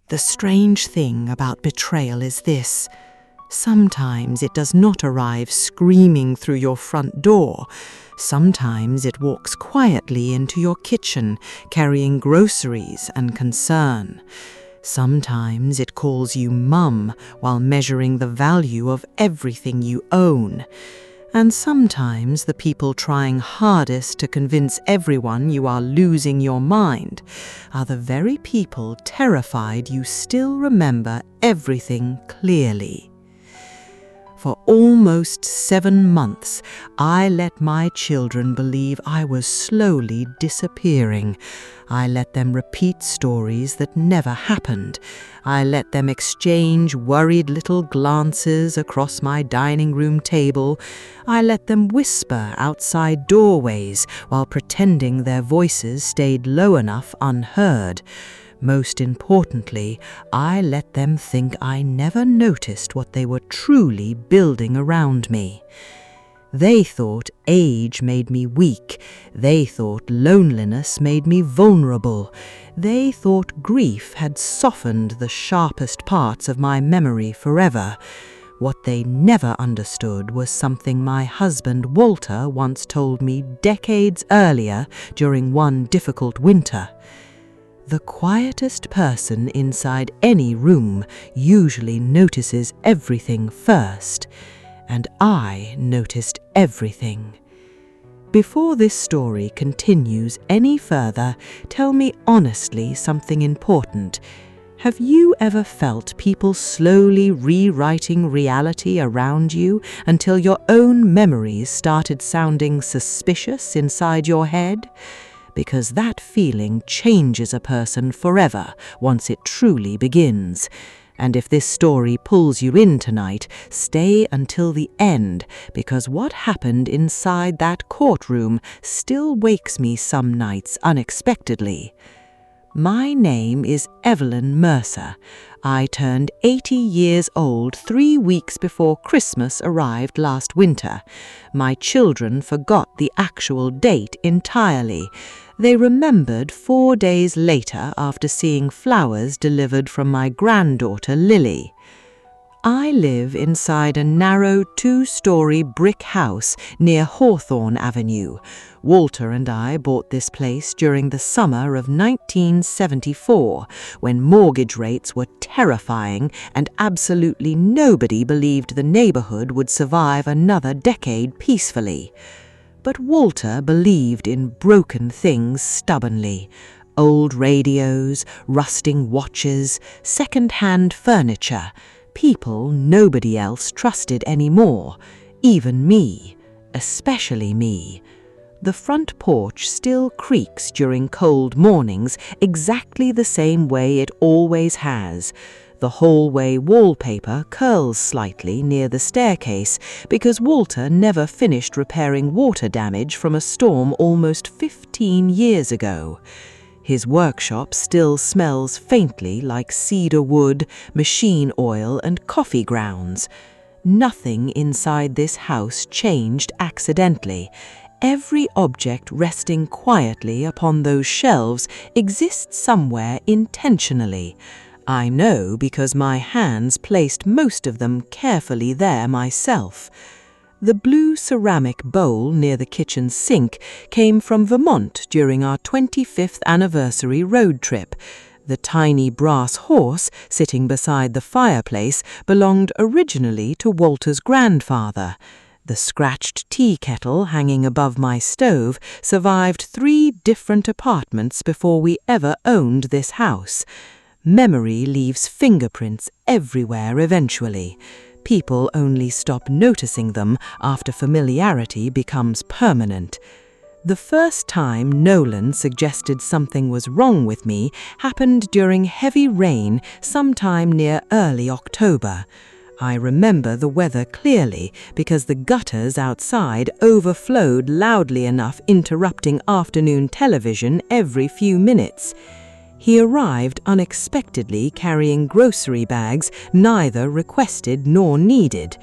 The strange thing about betrayal is this. Sometimes it does not arrive screaming through your front door. Sometimes it walks quietly into your kitchen, carrying groceries and concern. Sometimes it calls you mum while measuring the value of everything you own. And sometimes the people trying hardest to convince everyone you are losing your mind are the very people terrified you still remember everything clearly. For almost 7 months, I let my children believe I was slowly disappearing. I let them repeat stories that never happened. I let them exchange worried little glances across my dining room table. I let them whisper outside doorways while pretending their voices stayed low enough unheard. Most importantly, I let them think I never noticed what they were truly building around me. They thought age made me weak. They thought loneliness made me vulnerable. They thought grief had softened the sharpest parts of my memory forever. What they never understood was something my husband Walter once told me decades earlier during one difficult winter. The quietest person inside any room usually notices everything first, and I noticed everything. Before this story continues any further, tell me honestly something important. Have you ever felt people slowly rewriting reality around you until your own memories started sounding suspicious inside your head? Because that feeling changes a person forever once it truly begins. And if this story pulls you in tonight, stay until the end, because what happened inside that courtroom still wakes me some nights unexpectedly. My name is Evelyn Mercer. I turned 80 years old 3 weeks before Christmas arrived last winter. My children forgot the actual date entirely. They remembered 4 days later after seeing flowers delivered from my granddaughter Lily. I live inside a narrow 2-story brick house near Hawthorne Avenue. Walter and I bought this place during the summer of 1974, when mortgage rates were terrifying and absolutely nobody believed the neighborhood would survive another decade peacefully. But Walter believed in broken things stubbornly. Old radios, rusting watches, second-hand furniture. People nobody else trusted anymore. Even me. Especially me. The front porch still creaks during cold mornings exactly the same way it always has. The hallway wallpaper curls slightly near the staircase because Walter never finished repairing water damage from a storm almost 15 years ago. His workshop still smells faintly like cedar wood, machine oil, and coffee grounds. Nothing inside this house changed accidentally. Every object resting quietly upon those shelves exists somewhere intentionally. I know because my hands placed most of them carefully there myself. The blue ceramic bowl near the kitchen sink came from Vermont during our 25th anniversary road trip. The tiny brass horse sitting beside the fireplace belonged originally to Walter's grandfather. The scratched tea kettle hanging above my stove survived 3 different apartments before we ever owned this house. Memory leaves fingerprints everywhere eventually. People only stop noticing them after familiarity becomes permanent. The first time Nolan suggested something was wrong with me happened during heavy rain sometime near early October. I remember the weather clearly because the gutters outside overflowed loudly enough, interrupting afternoon television every few minutes. He arrived unexpectedly carrying grocery bags neither requested nor needed.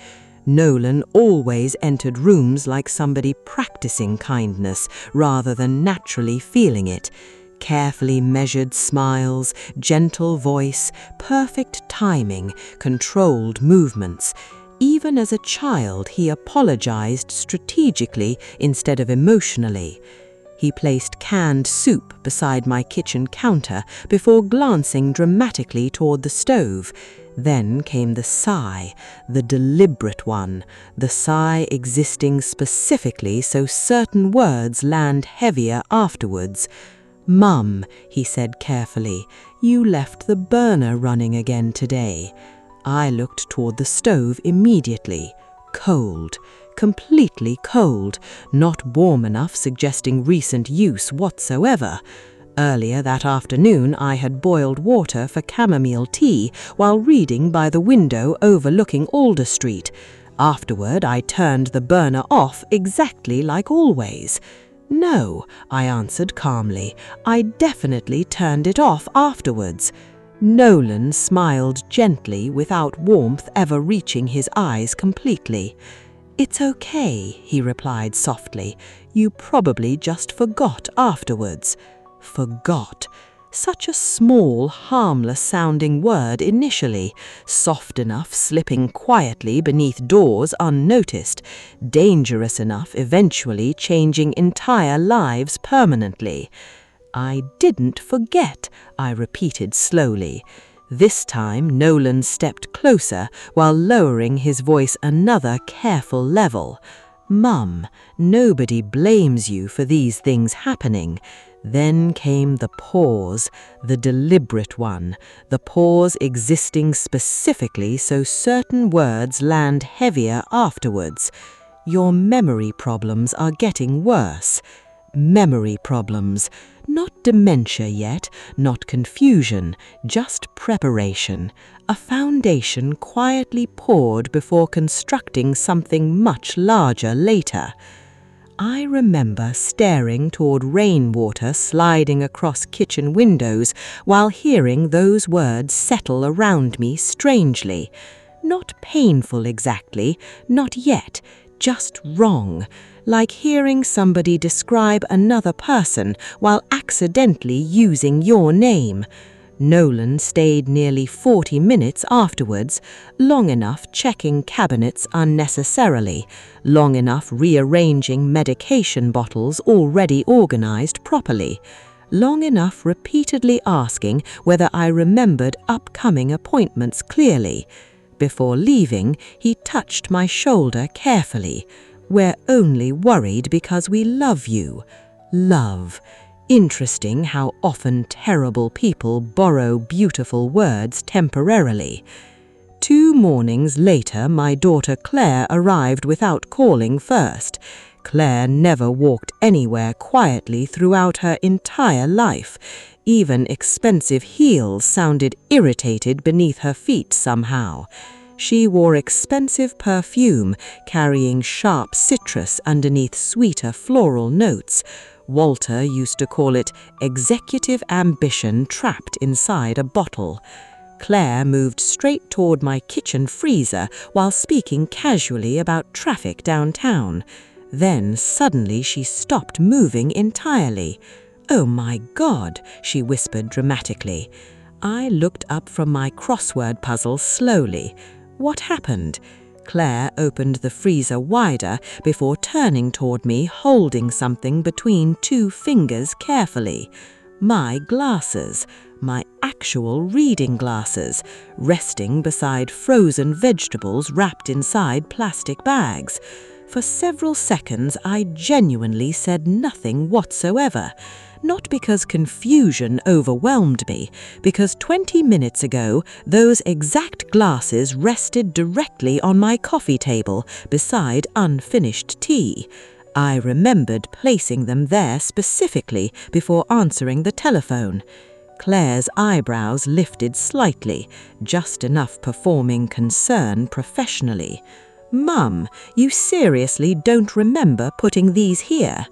Nolan always entered rooms like somebody practicing kindness rather than naturally feeling it. Carefully measured smiles, gentle voice, perfect timing, controlled movements. Even as a child, he apologized strategically instead of emotionally. He placed canned soup beside my kitchen counter before glancing dramatically toward the stove. Then came the sigh, the deliberate one, the sigh existing specifically so certain words land heavier afterwards. "Mum," he said carefully, "you left the burner running again today." I looked toward the stove immediately. Cold. Completely cold, not warm enough, suggesting recent use whatsoever. Earlier that afternoon I had boiled water for chamomile tea while reading by the window overlooking Alder Street. Afterward I turned the burner off exactly like always. "No," I answered calmly, "I definitely turned it off afterwards." Nolan smiled gently without warmth ever reaching his eyes completely. "It's okay," he replied softly. "You probably just forgot afterwards." Forgot. Such a small, harmless-sounding word initially, soft enough slipping quietly beneath doors unnoticed, dangerous enough eventually changing entire lives permanently. "I didn't forget," I repeated slowly. This time Nolan stepped closer while lowering his voice another careful level. "Mum, nobody blames you for these things happening." Then came the pause, the deliberate one, the pause existing specifically so certain words land heavier afterwards. "Your memory problems are getting worse." Memory problems. Not dementia yet, not confusion, just preparation. A foundation quietly poured before constructing something much larger later. I remember staring toward rainwater sliding across kitchen windows while hearing those words settle around me strangely. Not painful exactly, not yet, just wrong. Like hearing somebody describe another person while accidentally using your name. Nolan stayed nearly 40 minutes afterwards, long enough checking cabinets unnecessarily, long enough rearranging medication bottles already organized properly, long enough repeatedly asking whether I remembered upcoming appointments clearly. Before leaving, he touched my shoulder carefully. "We're only worried because we love you." Love. Interesting how often terrible people borrow beautiful words temporarily. 2 mornings later, my daughter Claire arrived without calling first. Claire never walked anywhere quietly throughout her entire life. Even expensive heels sounded irritated beneath her feet somehow. She wore expensive perfume, carrying sharp citrus underneath sweeter floral notes. Walter used to call it executive ambition trapped inside a bottle. Claire moved straight toward my kitchen freezer while speaking casually about traffic downtown. Then suddenly she stopped moving entirely. "Oh my God," she whispered dramatically. I looked up from my crossword puzzle slowly. What happened? Claire opened the freezer wider before turning toward me, holding something between 2 fingers carefully. My glasses, my actual reading glasses, resting beside frozen vegetables wrapped inside plastic bags. For several seconds, I genuinely said nothing whatsoever. Not because confusion overwhelmed me, because 20 minutes ago, those exact glasses rested directly on my coffee table beside unfinished tea. I remembered placing them there specifically before answering the telephone. Claire's eyebrows lifted slightly, just enough performing concern professionally. "Mum, you seriously don't remember putting these here?"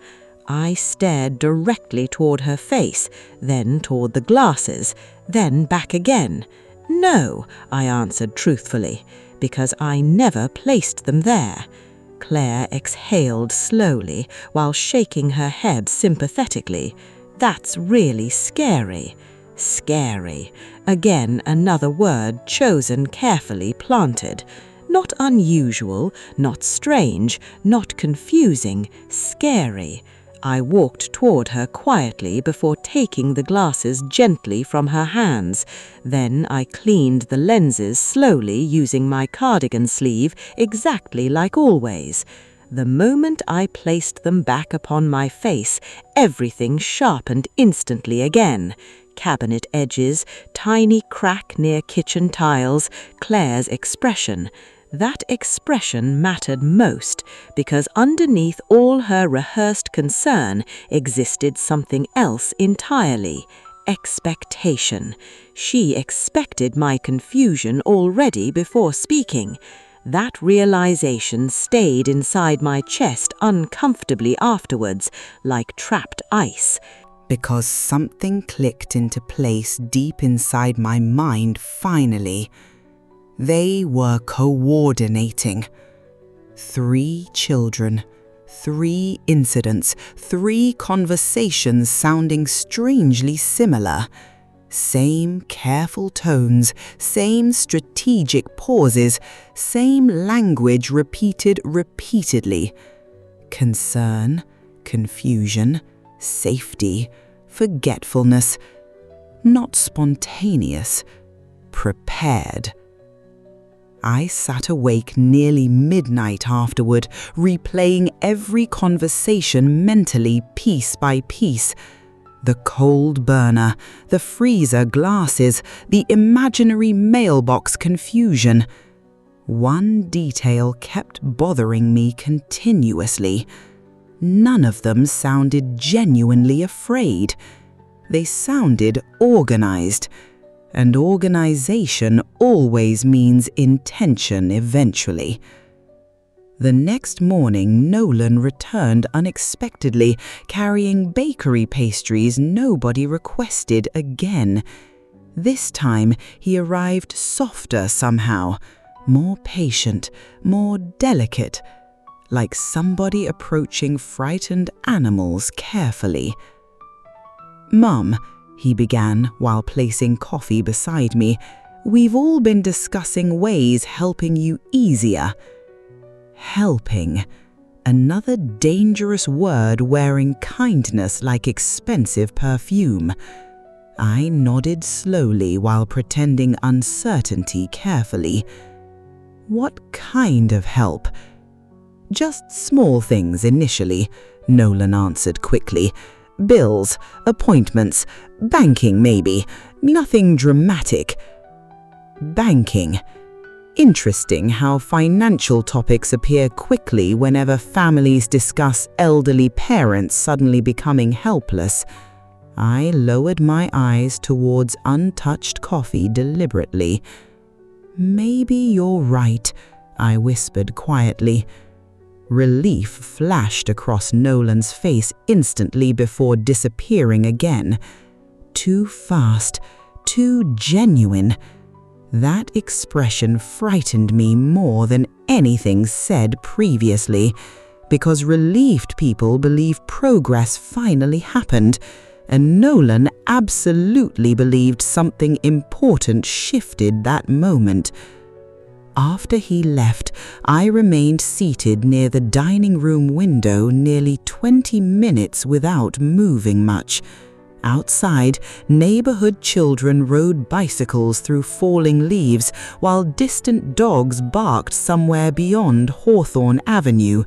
I stared directly toward her face, then toward the glasses, then back again. "No," I answered truthfully, "because I never placed them there." Claire exhaled slowly while shaking her head sympathetically. That's really scary. Scary. Again, another word chosen carefully planted. Not unusual, not strange, not confusing, scary. I walked toward her quietly before taking the glasses gently from her hands. Then I cleaned the lenses slowly using my cardigan sleeve exactly like always. The moment I placed them back upon my face, everything sharpened instantly again. Cabinet edges, tiny crack near kitchen tiles, Claire's expression. That expression mattered most because underneath all her rehearsed concern existed something else entirely: expectation. She expected my confusion already before speaking. That realization stayed inside my chest uncomfortably afterwards, like trapped ice. Because something clicked into place deep inside my mind finally. They were coordinating. 3 children, 3 incidents, 3 conversations sounding strangely similar. Same careful tones, same strategic pauses, same language repeated repeatedly. Concern, confusion, safety, forgetfulness. Not spontaneous, prepared. I sat awake nearly midnight afterward, replaying every conversation mentally piece by piece. The cold burner, the freezer glasses, the imaginary mailbox confusion. One detail kept bothering me continuously. None of them sounded genuinely afraid. They sounded organized. And organization always means intention eventually. The next morning, Nolan returned unexpectedly, carrying bakery pastries nobody requested again. This time, he arrived softer somehow, more patient, more delicate, like somebody approaching frightened animals carefully. "Mum," he began while placing coffee beside me, "we've all been discussing ways helping you easier." Helping. Another dangerous word wearing kindness like expensive perfume. I nodded slowly while pretending uncertainty carefully. What kind of help? "Just small things initially," Nolan answered quickly. "Bills, appointments, banking maybe, nothing dramatic." Banking. Interesting how financial topics appear quickly whenever families discuss elderly parents suddenly becoming helpless. I lowered my eyes towards untouched coffee deliberately. "Maybe you're right," I whispered quietly. Relief flashed across Nolan's face instantly before disappearing again. Too fast, too genuine. That expression frightened me more than anything said previously, because relieved people believe progress finally happened, and Nolan absolutely believed something important shifted that moment. After he left, I remained seated near the dining room window nearly 20 minutes without moving much. Outside, neighborhood children rode bicycles through falling leaves, while distant dogs barked somewhere beyond Hawthorne Avenue.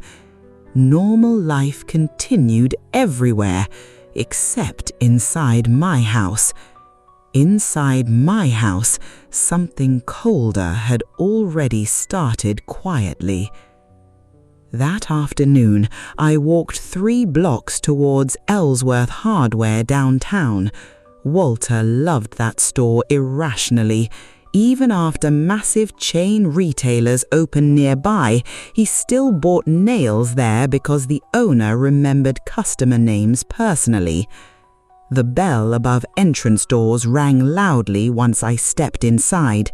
Normal life continued everywhere, except inside my house. Inside my house, something colder had already started quietly. That afternoon, I walked 3 blocks towards Ellsworth Hardware downtown. Walter loved that store irrationally. Even after massive chain retailers opened nearby, he still bought nails there because the owner remembered customer names personally. The bell above entrance doors rang loudly once I stepped inside.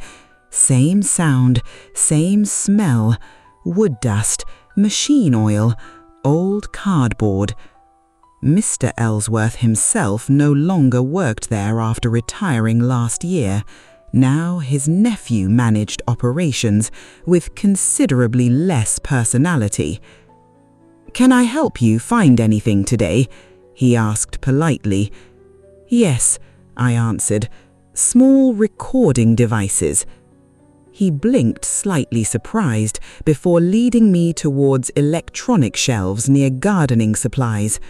Same sound, same smell, wood dust, machine oil, old cardboard. Mr. Ellsworth himself no longer worked there after retiring last year. Now his nephew managed operations with considerably less personality. "Can I help you find anything today?" he asked politely. "Yes," I answered. "Small recording devices." He blinked, slightly surprised, before leading me towards electronic shelves near gardening supplies.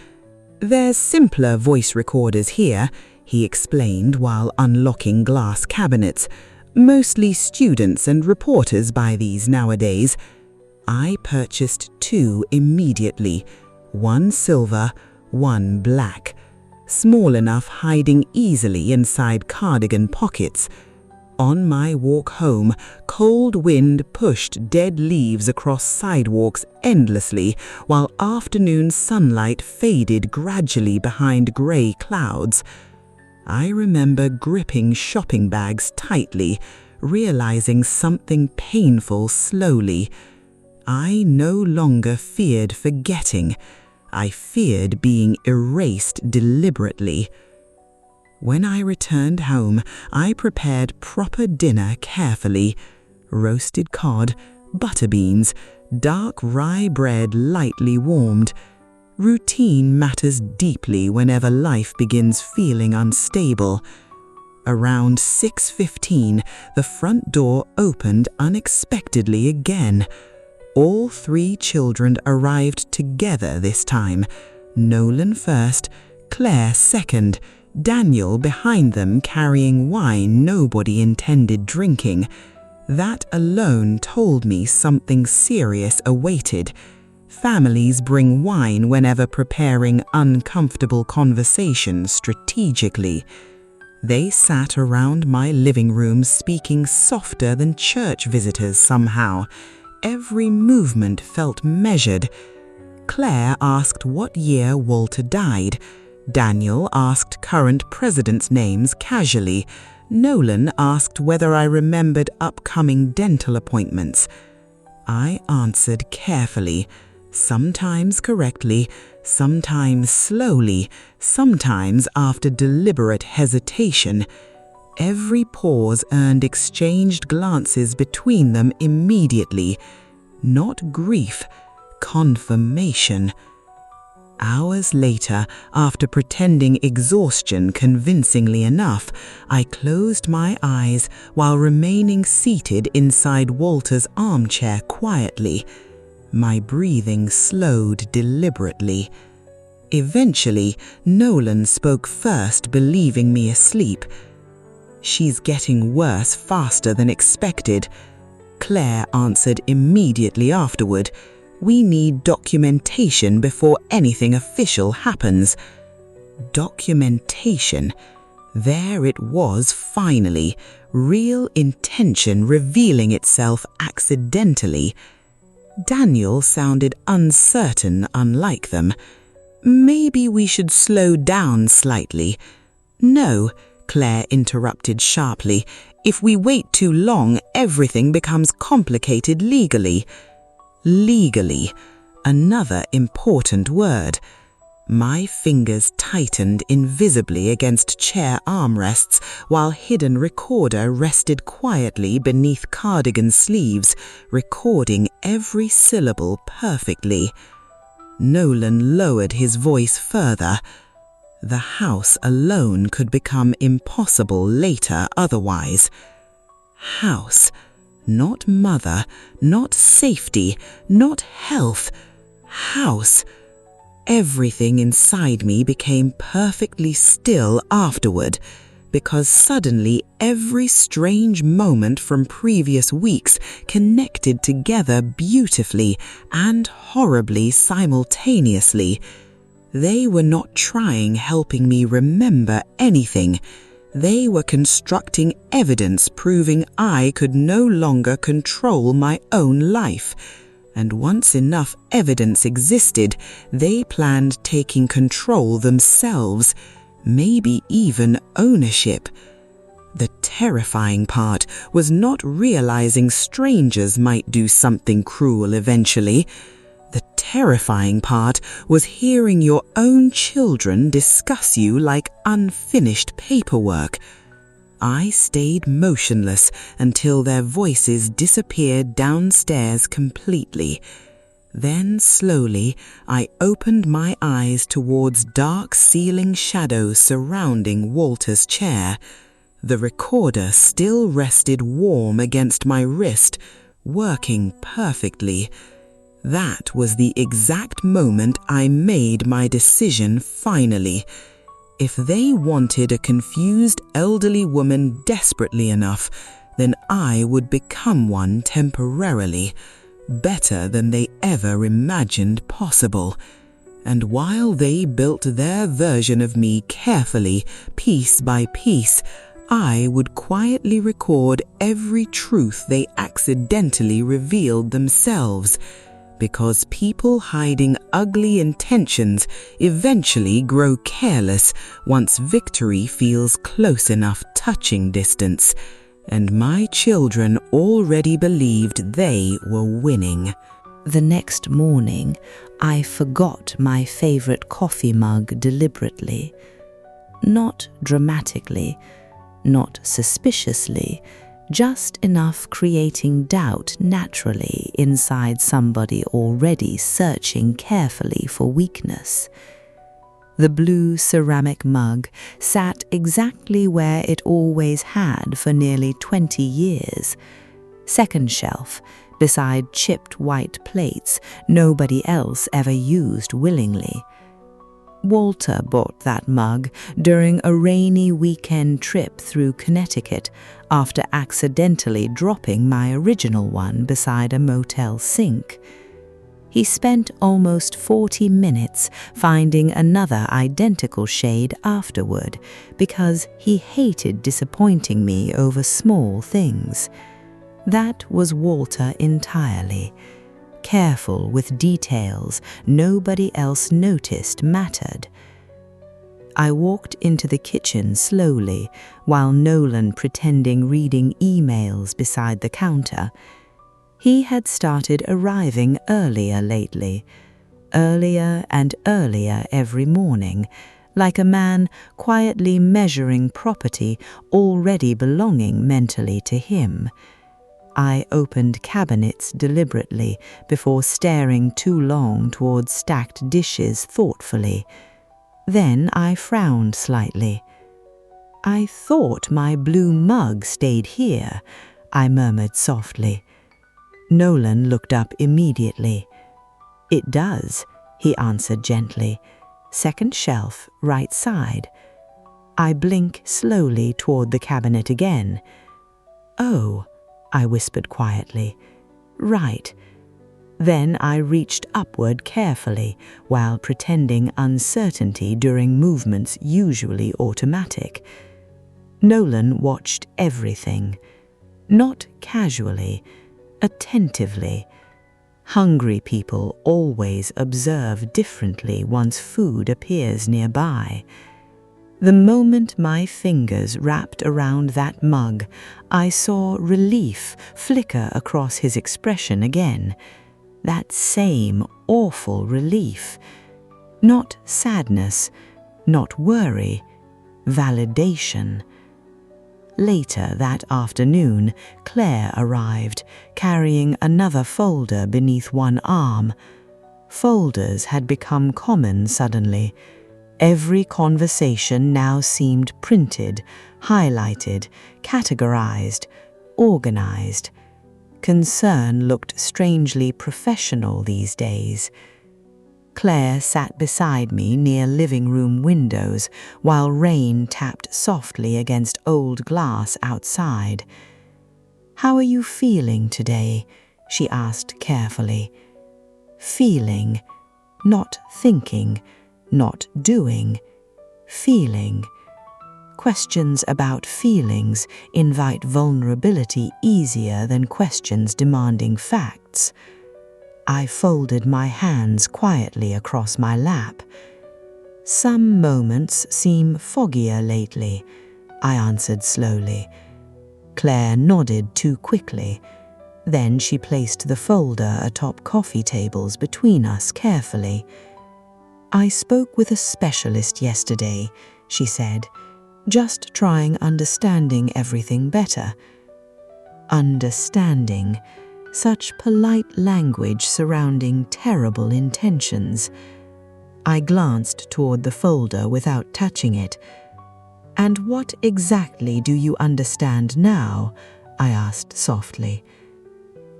"There's simpler voice recorders here," he explained while unlocking glass cabinets. "Mostly students and reporters buy these nowadays." I purchased 2 immediately, one silver, one black, small enough hiding easily inside cardigan pockets. On my walk home, cold wind pushed dead leaves across sidewalks endlessly, while afternoon sunlight faded gradually behind grey clouds. I remember gripping shopping bags tightly, realizing something painful slowly. I no longer feared forgetting. I feared being erased deliberately. When I returned home, I prepared proper dinner carefully. Roasted cod, butter beans, dark rye bread lightly warmed. Routine matters deeply whenever life begins feeling unstable. Around 6:15, the front door opened unexpectedly again. All 3 children arrived together this time. Nolan first, Claire second, Daniel behind them carrying wine nobody intended drinking. That alone told me something serious awaited. Families bring wine whenever preparing uncomfortable conversations strategically. They sat around my living room speaking softer than church visitors somehow. Every movement felt measured. Claire asked what year Walter died. Daniel asked current presidents' names casually. Nolan asked whether I remembered upcoming dental appointments. I answered carefully, sometimes correctly, sometimes slowly, sometimes after deliberate hesitation. Every pause earned exchanged glances between them immediately. Not grief, confirmation. Hours later, after pretending exhaustion convincingly enough, I closed my eyes while remaining seated inside Walter's armchair quietly. My breathing slowed deliberately. Eventually, Nolan spoke first, believing me asleep. "She's getting worse faster than expected." Claire answered immediately afterward. "We need documentation before anything official happens." Documentation. There it was finally, real intention revealing itself accidentally. Daniel sounded uncertain, unlike them. "Maybe we should slow down slightly." "No," Claire interrupted sharply. "If we wait too long, everything becomes complicated legally." Legally, another important word. My fingers tightened invisibly against chair armrests while hidden recorder rested quietly beneath cardigan sleeves, recording every syllable perfectly. Nolan lowered his voice further. The house alone could become impossible later otherwise. House, not mother, not safety, not health. House. Everything inside me became perfectly still afterward, because suddenly every strange moment from previous weeks connected together beautifully and horribly simultaneously. They were not helping me remember anything. They were constructing evidence proving I could no longer control my own life. And once enough evidence existed, they planned taking control themselves, maybe even ownership. The terrifying part was not realizing strangers might do something cruel eventually. The terrifying part was hearing your own children discuss you like unfinished paperwork. I stayed motionless until their voices disappeared downstairs completely. Then slowly I opened my eyes towards dark ceiling shadows surrounding Walter's chair. The recorder still rested warm against my wrist, working perfectly. That was the exact moment I made my decision finally. If they wanted a confused elderly woman desperately enough, then I would become one temporarily, better than they ever imagined possible. And while they built their version of me carefully, piece by piece, I would quietly record every truth they accidentally revealed themselves, because people hiding ugly intentions eventually grow careless once victory feels close enough touching distance, and my children already believed they were winning. The next morning, I forgot my favorite coffee mug deliberately. Not dramatically, not suspiciously, just enough creating doubt naturally inside somebody already searching carefully for weakness. The blue ceramic mug sat exactly where it always had for nearly 20 years. Second shelf, beside chipped white plates nobody else ever used willingly. Walter bought that mug during a rainy weekend trip through Connecticut after accidentally dropping my original one beside a motel sink. He spent almost 40 minutes finding another identical shade afterward because he hated disappointing me over small things. That was Walter entirely. Careful with details nobody else noticed mattered. I walked into the kitchen slowly while Nolan pretending reading emails beside the counter. He had started arriving earlier lately, earlier and earlier every morning, like a man quietly measuring property already belonging mentally to him. I opened cabinets deliberately before staring too long towards stacked dishes thoughtfully. Then I frowned slightly. "I thought my blue mug stayed here," I murmured softly. Nolan looked up immediately. "It does," he answered gently. "Second shelf, right side." I blinked slowly toward the cabinet again. "Oh," I whispered quietly. "Right." Then I reached upward carefully while pretending uncertainty during movements usually automatic. Nolan watched everything, not casually, attentively. Hungry people always observe differently once food appears nearby. The moment my fingers wrapped around that mug, I saw relief flicker across his expression again. That same awful relief. Not sadness, not worry, validation. Later that afternoon, Claire arrived, carrying another folder beneath one arm. Folders had become common suddenly. Every conversation now seemed printed, highlighted, categorized, organized. Concern looked strangely professional these days. Claire sat beside me near living room windows while rain tapped softly against old glass outside. "How are you feeling today?" she asked carefully. Feeling, not thinking, not doing, feeling. Questions about feelings invite vulnerability easier than questions demanding facts. I folded my hands quietly across my lap. "Some moments seem foggier lately," I answered slowly. Claire nodded too quickly. Then she placed the folder atop coffee tables between us carefully. "I spoke with a specialist yesterday," she said, "just trying understanding everything better." Understanding. Such polite language surrounding terrible intentions. I glanced toward the folder without touching it. "And what exactly do you understand now?" I asked softly.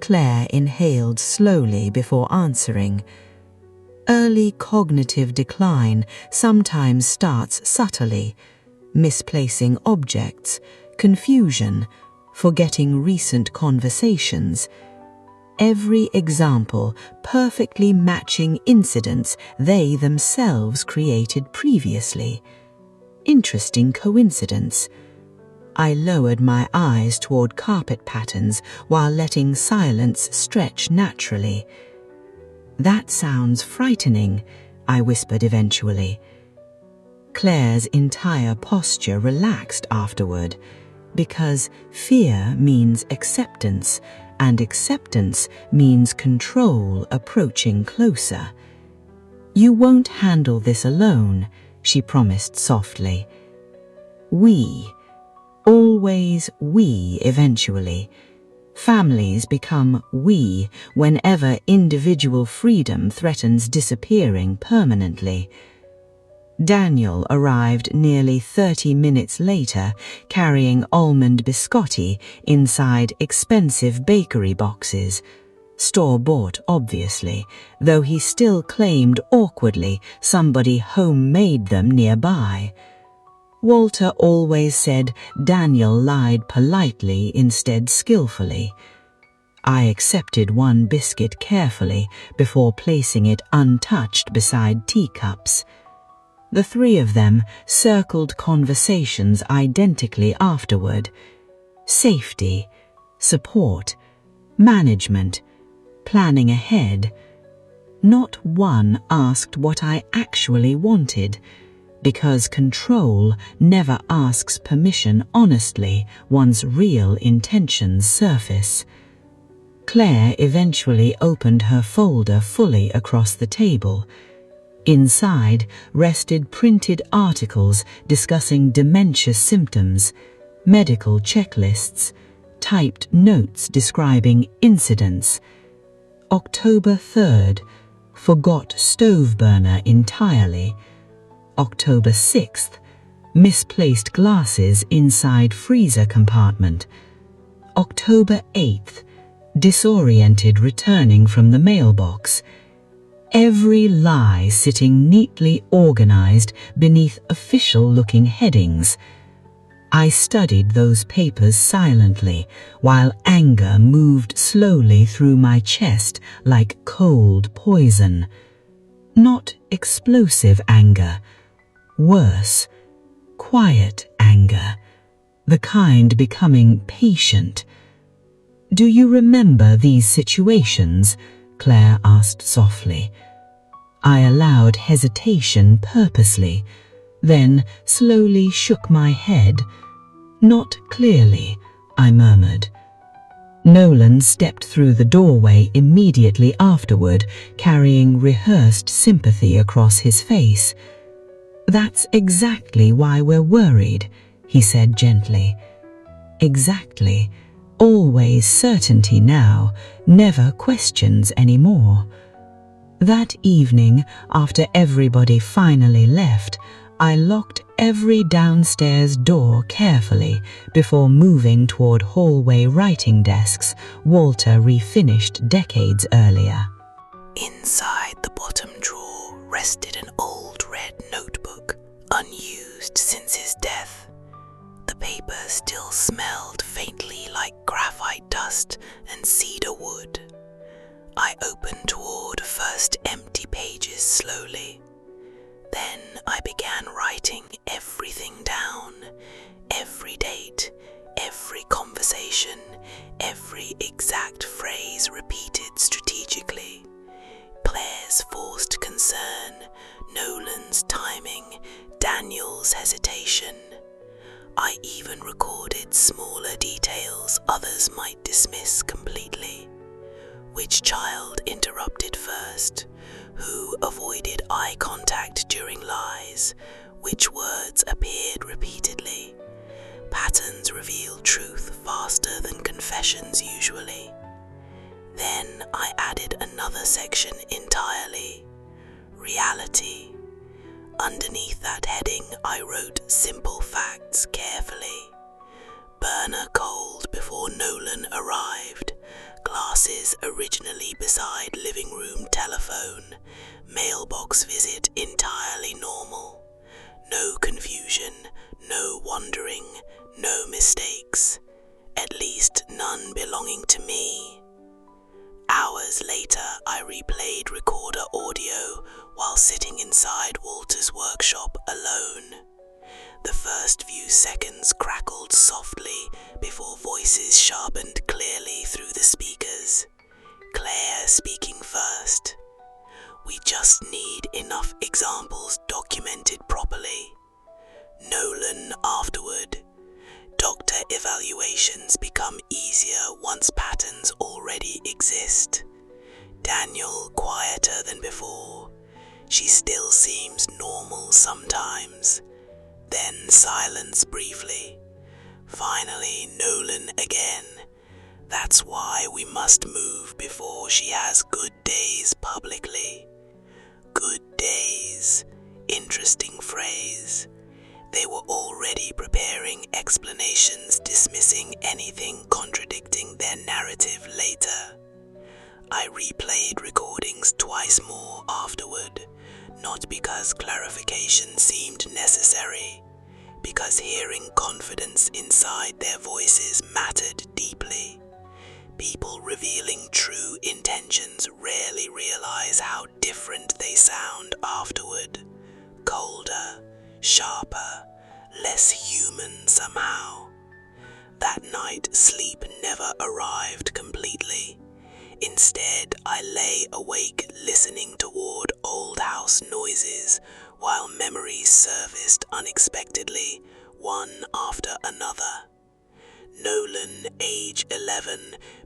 Claire inhaled slowly before answering. "Early cognitive decline sometimes starts subtly, misplacing objects, confusion, forgetting recent conversations. Every example perfectly matching incidents they themselves created previously. Interesting coincidence." I lowered my eyes toward carpet patterns while letting silence stretch naturally. "That sounds frightening," I whispered eventually. Claire's entire posture relaxed afterward, because fear means acceptance, and acceptance means control approaching closer. "You won't handle this alone," she promised softly. "We. Always we eventually. Families become we whenever individual freedom threatens disappearing permanently." Daniel arrived nearly 30 minutes later, carrying almond biscotti inside expensive bakery boxes. Store-bought, obviously, though he still claimed awkwardly somebody homemade them nearby. Walter always said Daniel lied politely instead skillfully. I accepted one biscuit carefully before placing it untouched beside teacups. The three of them circled conversations identically afterward. Safety, support, management, planning ahead. Not one asked what I actually wanted, because control never asks permission honestly once real intentions surface. Claire eventually opened her folder fully across the table. Inside rested printed articles discussing dementia symptoms, medical checklists, typed notes describing incidents. October 3rd, forgot stove burner entirely. October 6th, misplaced glasses inside freezer compartment. October 8th, disoriented returning from the mailbox. Every lie sitting neatly organized beneath official-looking headings. I studied those papers silently, while anger moved slowly through my chest like cold poison. Not explosive anger. Worse, quiet anger, the kind becoming patient. "Do you remember these situations?" Claire asked softly. I allowed hesitation purposely, then slowly shook my head. "Not clearly," I murmured. Nolan stepped through the doorway immediately afterward, carrying rehearsed sympathy across his face. "That's exactly why we're worried," he said gently. "Exactly. Always certainty now, never questions anymore." That evening, after everybody finally left, I locked every downstairs door carefully before moving toward hallway writing desks Walter refinished decades earlier. Inside the bottom drawer rested an old red notebook, unused since his death. The paper still smelled faintly like graphite dust and cedar wood. I opened toward first empty pages slowly. Then I began writing everything down, every date, every conversation, every exact phrase repeated strategically. Claire's forced concern, Nolan's timing, Daniel's hesitation. I even recorded smaller details others might dismiss completely. Which child interrupted first? Who avoided eye contact during lies? Which words appeared repeatedly? Patterns reveal truth faster than confessions usually. Then I added another section entirely. Reality. Underneath that heading, I wrote simple facts carefully. Burner cold before Nolan arrived. Glasses originally beside living room telephone. Mailbox visit entirely normal. No confusion, no wandering, no mistakes. At least none belonging to me. Hours later, I replayed recorder audio while sitting inside Walter's workshop alone. The first few seconds crackled softly before voices sharpened clearly through the speakers. Claire speaking first. We just need enough examples documented properly. Nolan afterward. Doctor evaluations become easier once patterns already exist. Daniel quieter than before. She still seems normal sometimes. Then silence briefly. Finally, Nolan again. That's why we must move before she has good days publicly. Good days. Interesting phrase. They were already preparing explanations dismissing anything contradicting their narrative later. I replayed recordings twice more afterward, not because clarification seemed necessary, because hearing confidence inside their voices mattered deeply. People revealing true intentions rarely realize how different they sound afterward. Colder, sharper, less human somehow. That night, sleep never arrived completely. Instead, I lay awake listening toward old house noises while memories surfaced unexpectedly, one after another. Nolan, age 11,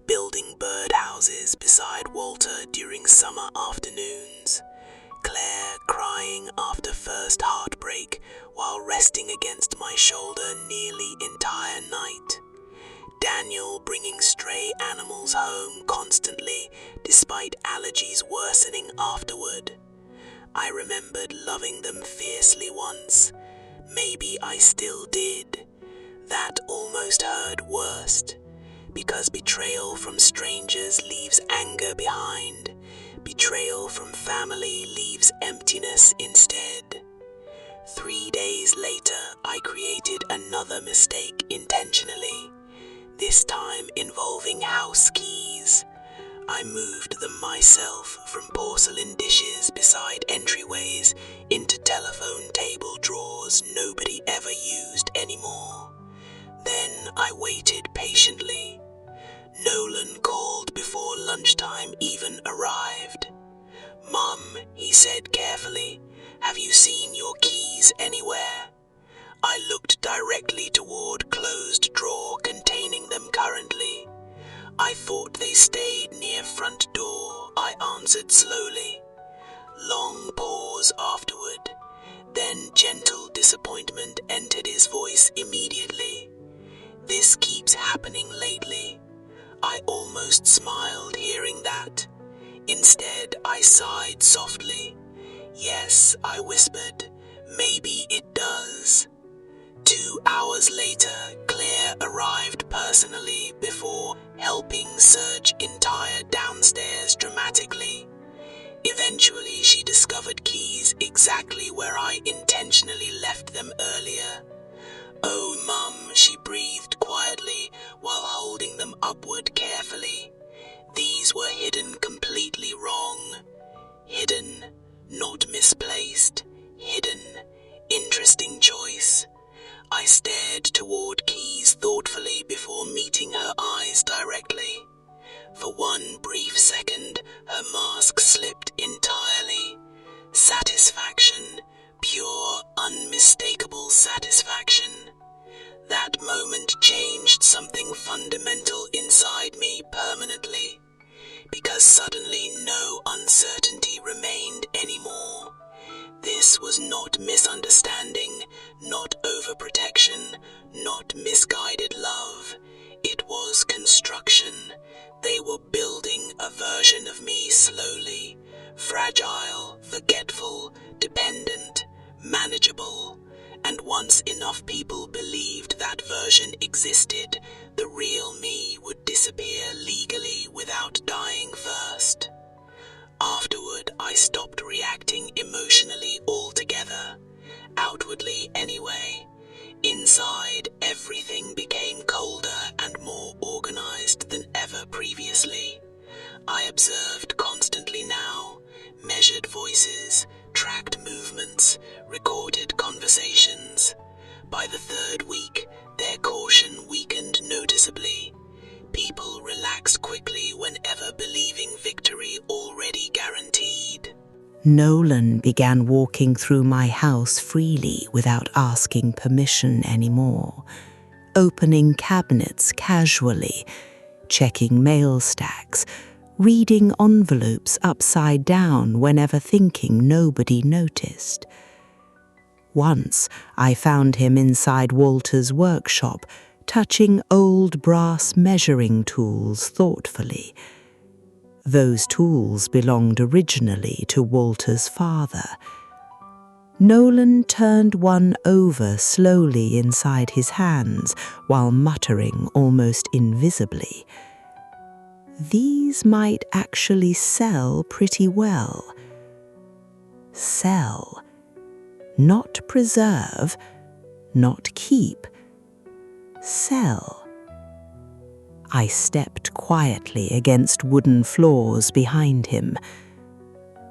building birdhouses beside Walter during summer afternoons. Claire crying after first heartbreak while resting against my shoulder nearly entire night. Daniel bringing stray animals home constantly despite allergies worsening afterward. I remembered loving them fiercely once. Maybe I still did. That almost hurt worst, because betrayal from strangers leaves anger behind. Betrayal from family leaves emptiness instead. 3 days later, I created another mistake intentionally, this time involving house keys. I moved them myself from porcelain dishes beside entryways into telephone table drawers nobody ever used anymore. Then I waited patiently. Nolan called before lunchtime even arrived. "Mum," he said carefully, "have you seen your keys anywhere?" I looked directly toward closed drawer containing them currently. "I thought they stayed near front door," I answered slowly. Long pause afterward, then gentle disappointment entered his voice immediately. "This keeps happening lately." I almost smiled hearing that. Instead, I sighed softly. "Yes," I whispered, "maybe it does." 2 hours later, Claire arrived personally before helping search entire downstairs dramatically. Eventually, she discovered keys exactly where I intentionally left them earlier. "Oh, Mum," she breathed quietly while holding them upward carefully. "These were hidden completely wrong. Hidden, not misplaced. Hidden. Interesting choice." I stared toward keys thoughtfully before meeting her eyes directly. For one brief second, her mask slipped entirely. Satisfaction. Pure, unmistakable satisfaction. That moment changed something fundamental existed, the real me would disappear legally without dying first. Afterward, I stopped reacting emotionally altogether, outwardly anyway. Inside, everything became colder and more organized than ever previously. I observed constantly now, measured voices, tracked movements, recorded conversations. By the third week, their caution weakened noticeably. People relaxed quickly whenever believing victory already guaranteed. Nolan began walking through my house freely without asking permission anymore, opening cabinets casually, checking mail stacks, reading envelopes upside down whenever thinking nobody noticed. Once I found him inside Walter's workshop, touching old brass measuring tools thoughtfully. Those tools belonged originally to Walter's father. Nolan turned one over slowly inside his hands while muttering almost invisibly. These might actually sell pretty well. Sell. Not preserve, not keep. Sell. I stepped quietly against wooden floors behind him.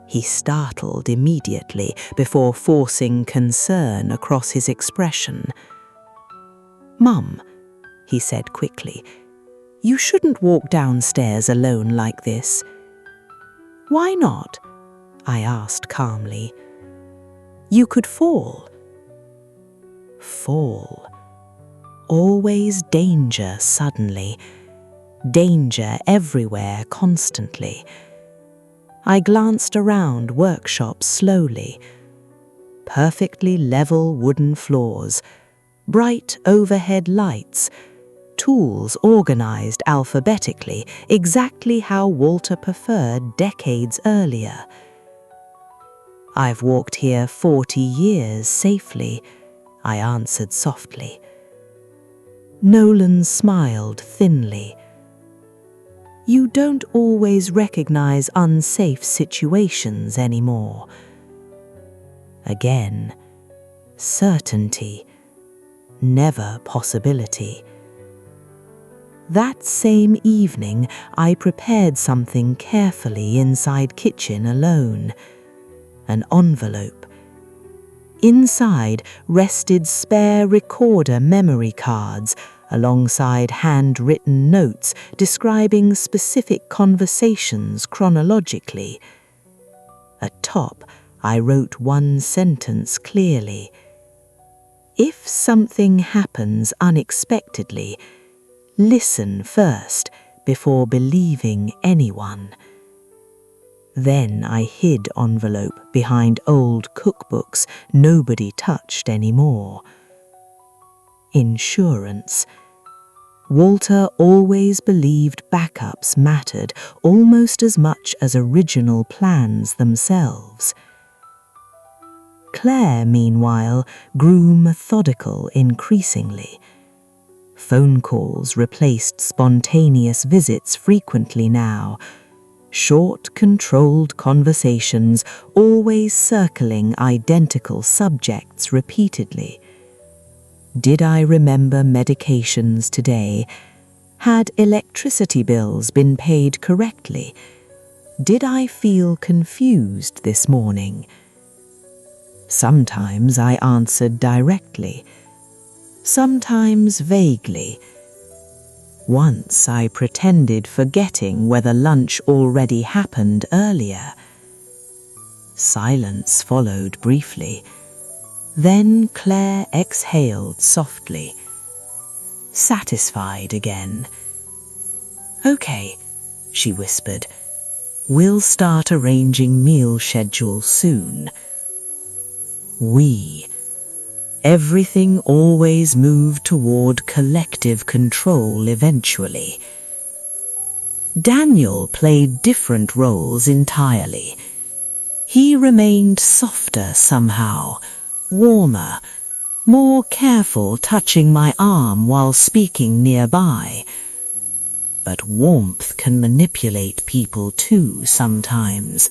He startled immediately before forcing concern across his expression. "Mum," he said quickly, "you shouldn't walk downstairs alone like this." "Why not?" I asked calmly. "You could fall." Fall. Always danger suddenly. Danger everywhere constantly. I glanced around workshops slowly. Perfectly level wooden floors, bright overhead lights, tools organized alphabetically, exactly how Walter preferred decades earlier. "I've walked here 40 years safely," I answered softly. Nolan smiled thinly. "You don't always recognize unsafe situations anymore." Again, certainty, never possibility. That same evening, I prepared something carefully inside kitchen alone. An envelope. Inside rested spare recorder memory cards alongside handwritten notes describing specific conversations chronologically. Atop, I wrote one sentence clearly. "If something happens unexpectedly, listen first before believing anyone." Then I hid envelope behind old cookbooks nobody touched anymore. Insurance. Walter always believed backups mattered almost as much as original plans themselves. Claire, meanwhile, grew methodical increasingly. Phone calls replaced spontaneous visits frequently now. Short, controlled conversations, always circling identical subjects repeatedly. Did I remember medications today? Had electricity bills been paid correctly? Did I feel confused this morning? Sometimes I answered directly, sometimes vaguely. Once I pretended forgetting whether lunch already happened earlier. Silence followed briefly. Then Claire exhaled softly, satisfied again. "Okay," she whispered. "We'll start arranging meal schedules soon." Everything always moved toward collective control eventually. Daniel played different roles entirely. He remained softer somehow, warmer, more careful touching my arm while speaking nearby. But warmth can manipulate people too sometimes.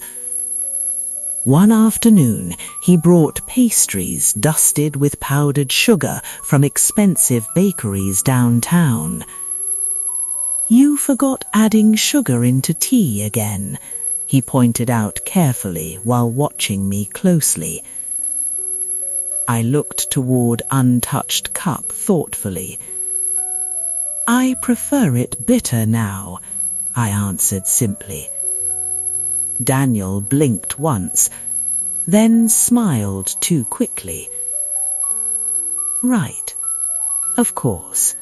One afternoon, he brought pastries dusted with powdered sugar from expensive bakeries downtown. "You forgot adding sugar into tea again," he pointed out carefully while watching me closely. I looked toward untouched cup thoughtfully. "I prefer it bitter now," I answered simply. Daniel blinked once, then smiled too quickly. "Right, of course."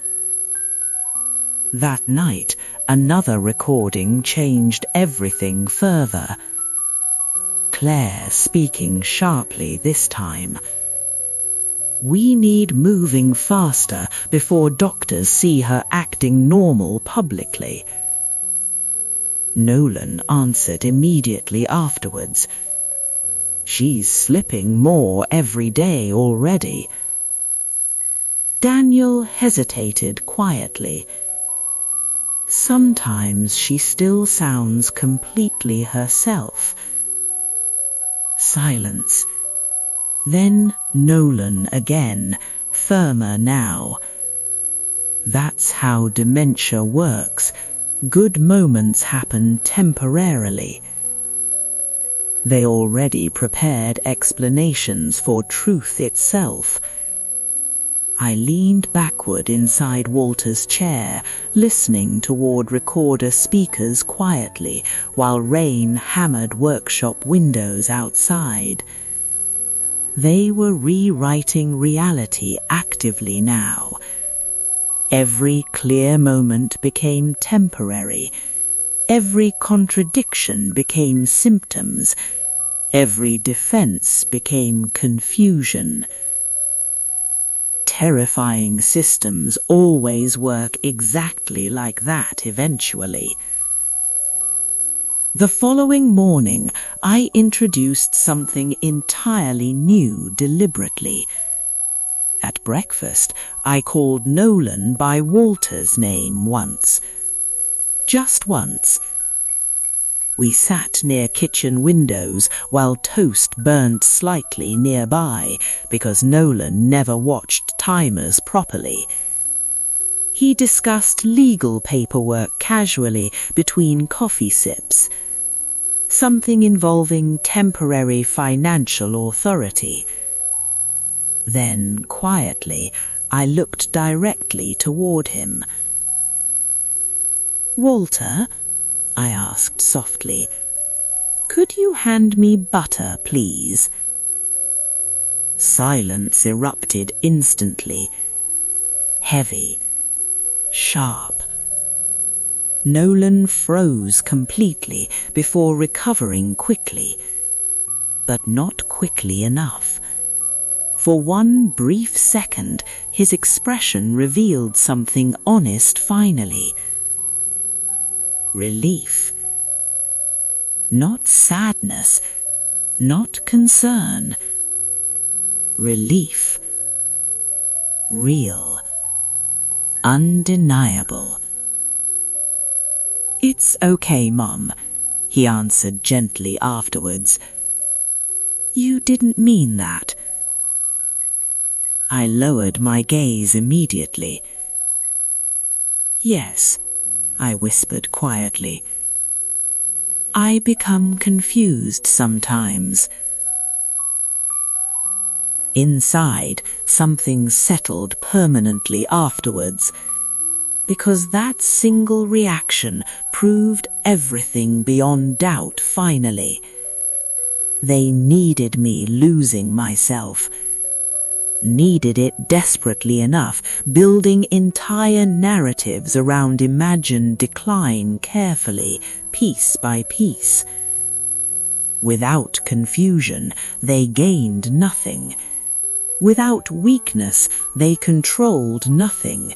That night, another recording changed everything further. Claire speaking sharply this time. "We need moving faster before doctors see her acting normal publicly." Nolan answered immediately afterwards. "She's slipping more every day already." Daniel hesitated quietly. "Sometimes she still sounds completely herself." Silence. Then Nolan again, firmer now. "That's how dementia works. Good moments happen temporarily." They already prepared explanations for truth itself. I leaned backward inside Walter's chair, listening toward recorder speakers quietly, while rain hammered workshop windows outside. They were rewriting reality actively now. Every clear moment became temporary. Every contradiction became symptoms. Every defense became confusion. Terrifying systems always work exactly like that eventually. The following morning, I introduced something entirely new deliberately. At breakfast, I called Nolan by Walter's name once. Just once. We sat near kitchen windows while toast burned slightly nearby because Nolan never watched timers properly. He discussed legal paperwork casually between coffee sips. Something involving temporary financial authority. Then, quietly, I looked directly toward him. "Walter," I asked softly, "could you hand me butter, please?" Silence erupted instantly. Heavy. Sharp. Nolan froze completely before recovering quickly. But not quickly enough. For one brief second, his expression revealed something honest finally. Relief. Not sadness, not concern. Relief. Real. Undeniable. "It's okay, Mum," he answered gently afterwards. "You didn't mean that." I lowered my gaze immediately. "Yes," I whispered quietly. "I become confused sometimes." Inside, something settled permanently afterwards, because that single reaction proved everything beyond doubt finally. They needed me losing myself. Needed it desperately enough, building entire narratives around imagined decline carefully, piece by piece. Without confusion, they gained nothing. Without weakness, they controlled nothing.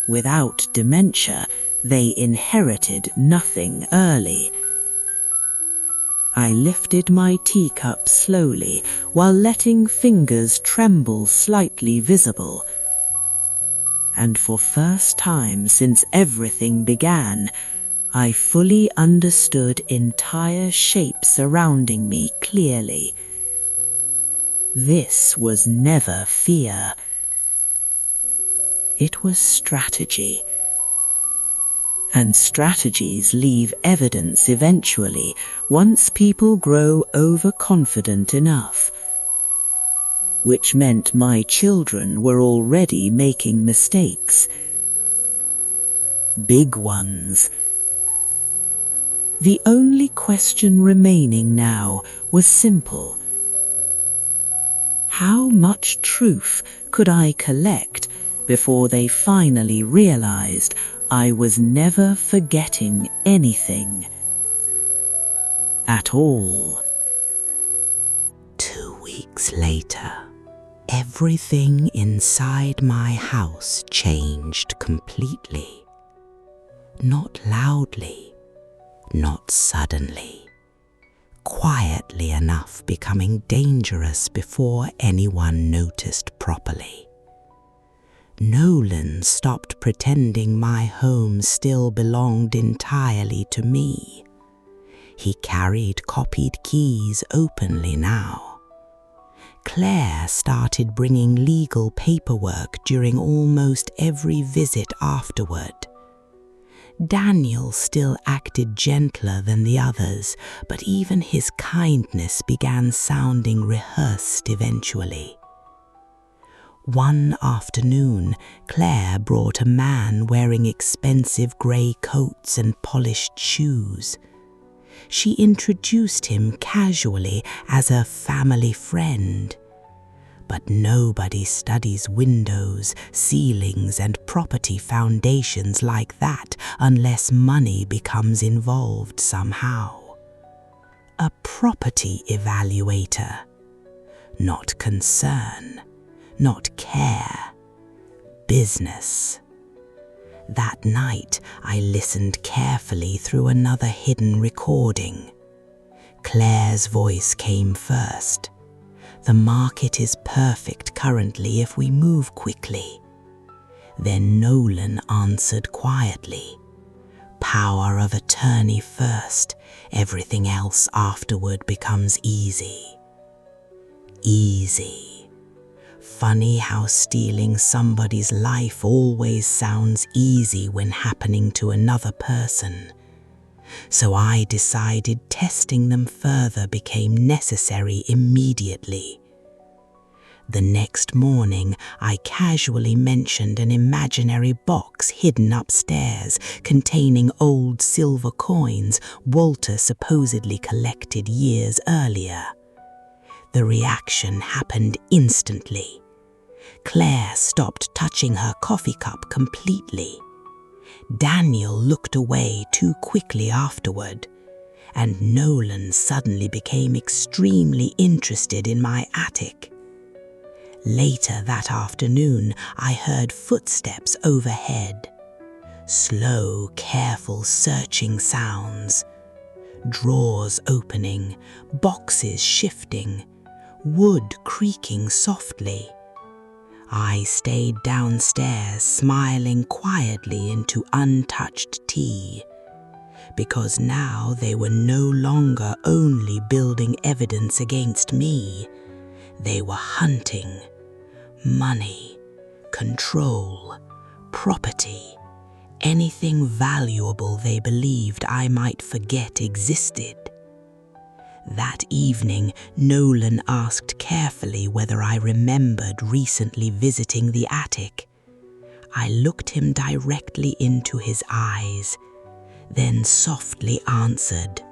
Without dementia, they inherited nothing early. I lifted my teacup slowly while letting fingers tremble slightly visible. And for first time since everything began, I fully understood entire shapes surrounding me clearly. This was never fear. It was strategy. And strategies leave evidence eventually once people grow overconfident enough. Which meant my children were already making mistakes. Big ones. The only question remaining now was simple. How much truth could I collect before they finally realized I was never forgetting anything at all? 2 weeks later, everything inside my house changed completely. Not loudly, not suddenly, quietly enough becoming dangerous before anyone noticed properly. Nolan stopped pretending my home still belonged entirely to me. He carried copied keys openly now. Claire started bringing legal paperwork during almost every visit afterward. Daniel still acted gentler than the others, but even his kindness began sounding rehearsed eventually. One afternoon, Claire brought a man wearing expensive grey coats and polished shoes. She introduced him casually as a family friend. But nobody studies windows, ceilings, and property foundations like that unless money becomes involved somehow. A property evaluator. Not concern. Not care. Business. That night, I listened carefully through another hidden recording. Claire's voice came first. The market is perfect currently if we move quickly. Then Nolan answered quietly. Power of attorney first, everything else afterward becomes easy. Easy. Funny how stealing somebody's life always sounds easy when happening to another person. So I decided testing them further became necessary immediately. The next morning, I casually mentioned an imaginary box hidden upstairs containing old silver coins Walter supposedly collected years earlier. The reaction happened instantly. Claire stopped touching her coffee cup completely. Daniel looked away too quickly afterward, and Nolan suddenly became extremely interested in my attic. Later that afternoon, I heard footsteps overhead. Slow, careful searching sounds. Drawers opening, boxes shifting, wood creaking softly. I stayed downstairs smiling quietly into untouched tea, because now they were no longer only building evidence against me. They were hunting money, control, property, anything valuable they believed I might forget existed. That evening, Nolan asked carefully whether I remembered recently visiting the attic. I looked him directly into his eyes, then softly answered,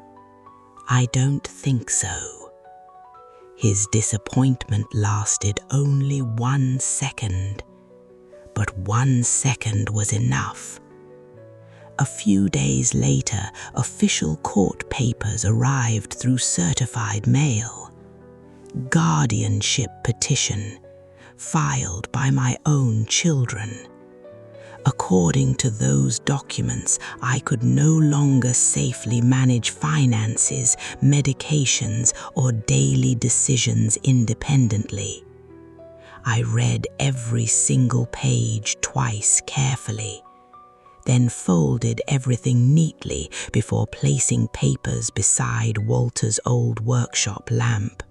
"I don't think so." His disappointment lasted only 1 second, but 1 second was enough. A few days later, official court papers arrived through certified mail. Guardianship petition, filed by my own children. According to those documents, I could no longer safely manage finances, medications, or daily decisions independently. I read every single page twice carefully, then folded everything neatly before placing papers beside Walter's old workshop lamp.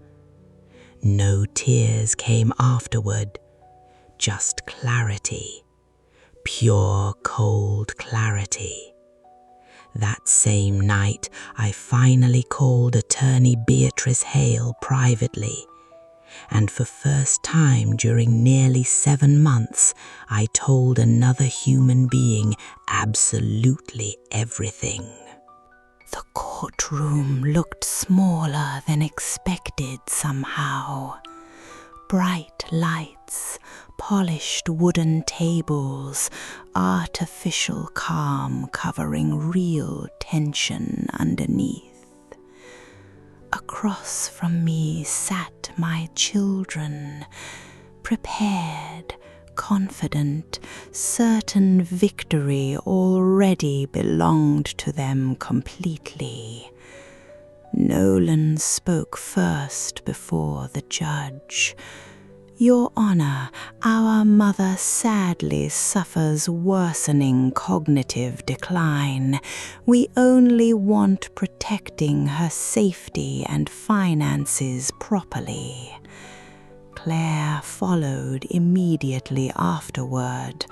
No tears came afterward, just clarity. Pure, cold clarity. That same night, I finally called attorney Beatrice Hale privately, and for first time during nearly 7 months, I told another human being absolutely everything. The courtroom looked smaller than expected somehow. Bright lights, polished wooden tables, artificial calm covering real tension underneath. Across from me sat my children, prepared, confident, certain victory already belonged to them completely. Nolan spoke first before the judge. "Your Honor, our mother sadly suffers worsening cognitive decline. We only want protecting her safety and finances properly." Claire followed immediately afterward.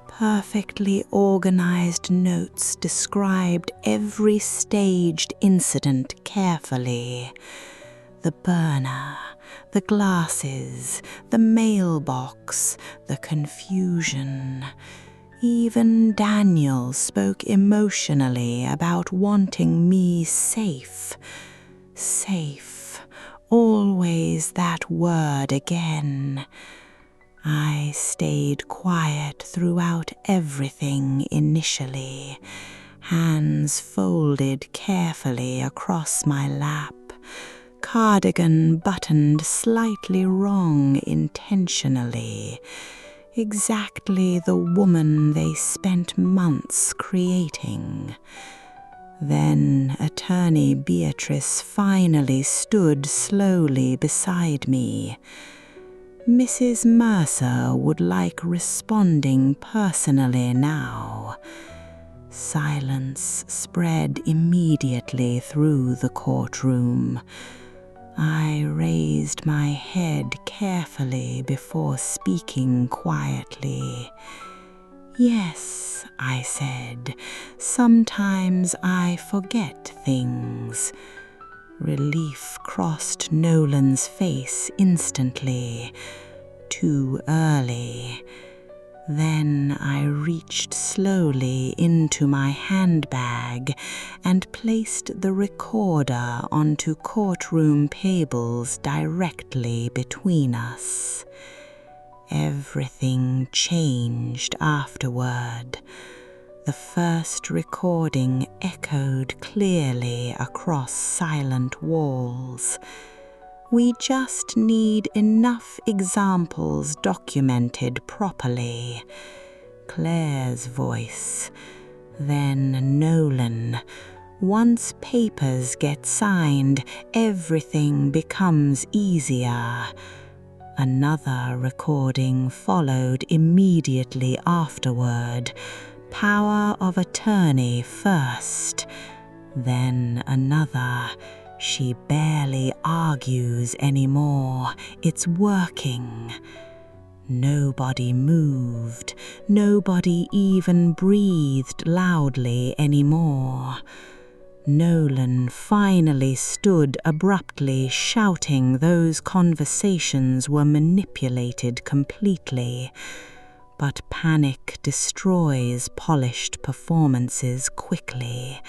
Perfectly organized notes described every staged incident carefully. The burner, the glasses, the mailbox, the confusion. Even Daniel spoke emotionally about wanting me safe. Safe. Always that word again. I stayed quiet throughout everything initially, hands folded carefully across my lap, cardigan buttoned slightly wrong intentionally, exactly the woman they spent months creating. Then attorney Beatrice finally stood slowly beside me. Mrs. Mercer would like responding personally now. Silence spread immediately through the courtroom. I raised my head carefully before speaking quietly. "Yes," I said, "sometimes I forget things." Relief crossed Nolan's face instantly. Too early. Then I reached slowly into my handbag and placed the recorder onto courtroom tables directly between us. Everything changed afterward. The first recording echoed clearly across silent walls. We just need enough examples documented properly. Claire's voice, then Nolan. Once papers get signed, everything becomes easier. Another recording followed immediately afterward. Power of attorney first, then another. She barely argues anymore. It's working. Nobody moved. Nobody even breathed loudly anymore. Nolan finally stood abruptly, shouting those conversations were manipulated completely. But panic destroys polished performances quickly,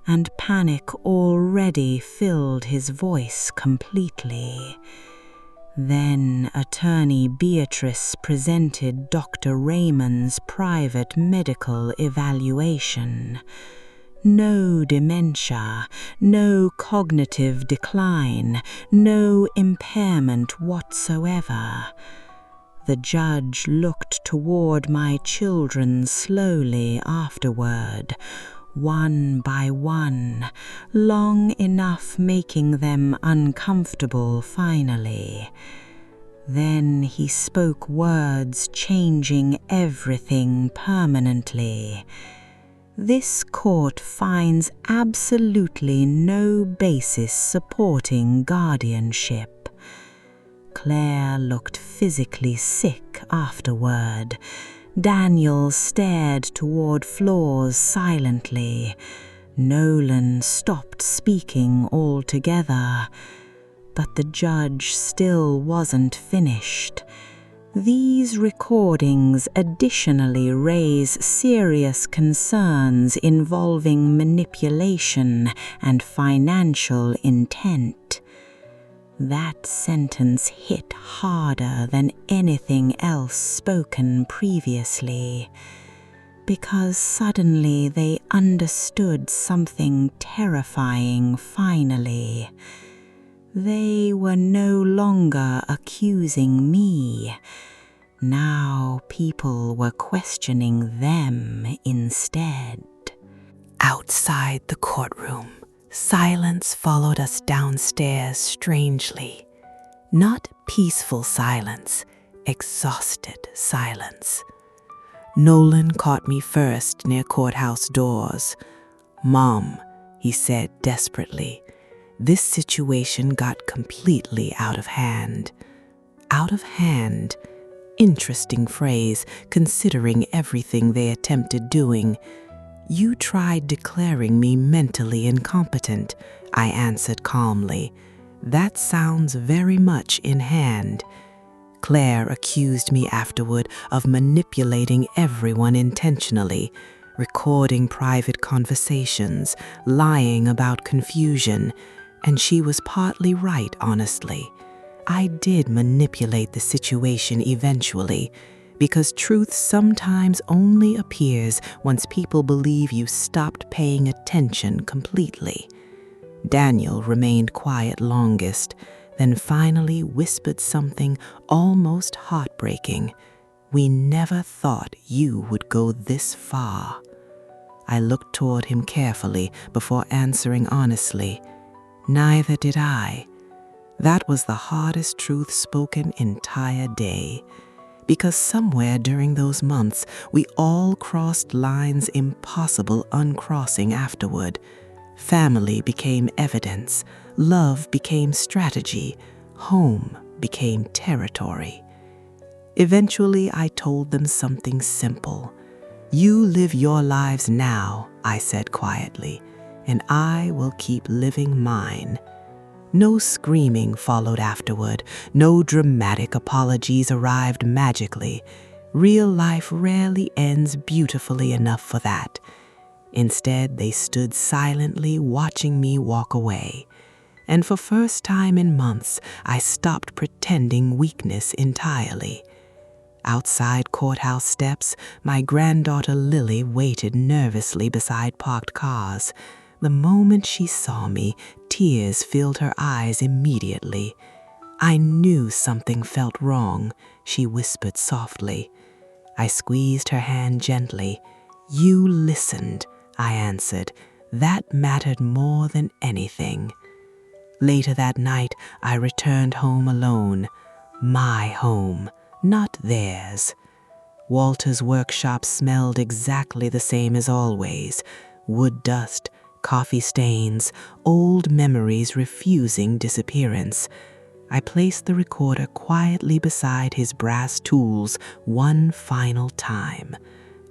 and panic already filled his voice completely. Then attorney Beatrice presented Dr. Raymond's private medical evaluation. No dementia, no cognitive decline, no impairment whatsoever. The judge looked toward my children slowly afterward, one by one, long enough making them uncomfortable finally. Then he spoke words changing everything permanently. This court finds absolutely no basis supporting guardianship. Claire looked physically sick afterward. Daniel stared toward floors silently. Nolan stopped speaking altogether. But the judge still wasn't finished. These recordings additionally raise serious concerns involving manipulation and financial intent. That sentence hit harder than anything else spoken previously, because suddenly they understood something terrifying finally. They were no longer accusing me. Now people were questioning them instead. Outside the courtroom, silence followed us downstairs strangely. Not peaceful silence, exhausted silence. Nolan caught me first near courthouse doors. "Mom," he said desperately, "this situation got completely out of hand." Out of hand? Interesting phrase, considering everything they attempted doing. "You tried declaring me mentally incompetent," I answered calmly. "That sounds very much in hand." Claire accused me afterward of manipulating everyone intentionally, recording private conversations, lying about confusion, and she was partly right, honestly. I did manipulate the situation eventually, because truth sometimes only appears once people believe you stopped paying attention completely. Daniel remained quiet longest, then finally whispered something almost heartbreaking. "We never thought you would go this far." I looked toward him carefully before answering honestly. Neither did I. That was the hardest truth spoken entire day, because somewhere during those months we all crossed lines impossible uncrossing afterward. Family became evidence, love became strategy, home became territory. Eventually I told them something simple. "You live your lives now," I said quietly, "and I will keep living mine." No screaming followed afterward, no dramatic apologies arrived magically. Real life rarely ends beautifully enough for that. Instead, they stood silently watching me walk away. And for first time in months, I stopped pretending weakness entirely. Outside courthouse steps, my granddaughter Lily waited nervously beside parked cars. The moment she saw me, tears filled her eyes immediately. "I knew something felt wrong," she whispered softly. I squeezed her hand gently. "You listened," I answered. "That mattered more than anything." Later that night, I returned home alone. My home, not theirs. Walter's workshop smelled exactly the same as always. Wood dust, coffee stains, old memories refusing disappearance. I placed the recorder quietly beside his brass tools one final time.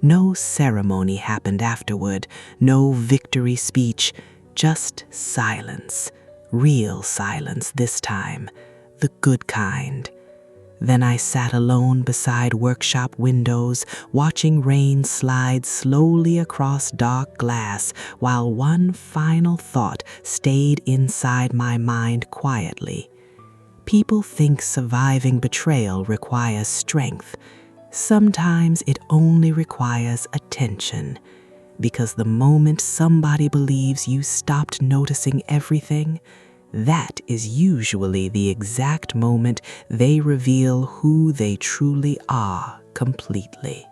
No ceremony happened afterward, no victory speech, just silence. Real silence this time, the good kind. Then I sat alone beside workshop windows, watching rain slide slowly across dark glass, while one final thought stayed inside my mind quietly. People think surviving betrayal requires strength. Sometimes it only requires attention, because the moment somebody believes you stopped noticing everything, that is usually the exact moment they reveal who they truly are completely.